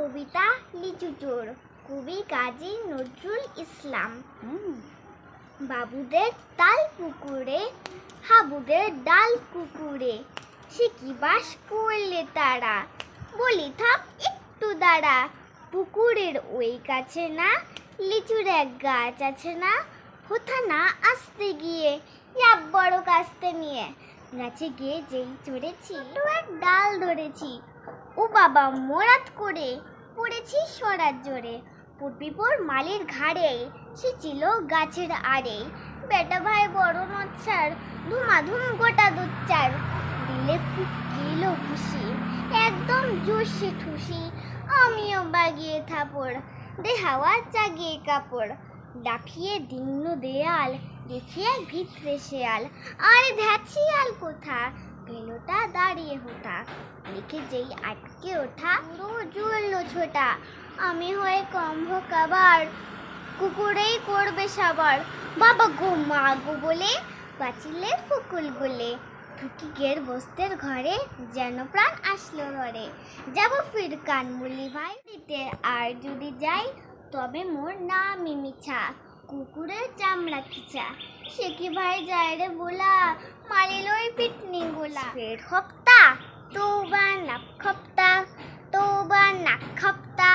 কবিতা লিচু চোর, কবি কাজী নজরুল ইসলাম। বাবুদের তাল পুকুরে, হাবুদের ডাল কুকুরে, সে কি বাস করলে তারা, বলি থাপ একটু দাঁড়া। পুকুরের ওই কাছে না লিচুর এক গাছ আছে না, কোথা না আসতে গিয়ে এক বড় কাস্তে নিয়ে গাছে গিয়ে যেই চড়েছি তো এক ডাল ধরেছি, ও বাবা মোরাত করে পড়েছি সরার জোরে। পুটপিপোর মালির ঘাড়ে, সে ছিল গাছের আড়ে, বেটা ভাই বড় নচ্ছার, ধুমাধুম গোটা দুচ্চার, দিলে খুব গেল খুশি, একদম জোশে ঠুসি। আমিও বাগিয়ে থাপড়, দে হাওয়া চাগিয়ে কাপড়, লাফিয়ে দিন্ন দেয়াল, দেখিয়ে ভিতরে শেয়াল। আরে ধ্যাত শিয়াল কোথা, ভেলোটা দাঁড়িয়ে হোথা, লিখে যেই আটকে ওঠা জুড়লো ছোটা। আমি হয়ে কম্ভ কাবার, কুকুরেই করবে সাবার, বাবা গো মা গো বলে বাঁচিলে ফুকুল গুলে। ঢুকি গের বস্তের ঘরে, যেন প্রাণ আসলো ঘরে, যাব ফির কানমুলি ভাই দিতে, আর যদি যাই তবে মোর নামই মিছা, কুকুরের চামড়া খিচা। সে কি ভাই যায় রে বোলা, মারিলই পিটনি গোলা। ফের হপ্তা তৌবা নাক খপ্তা, তৌবা নাক খপ্তা।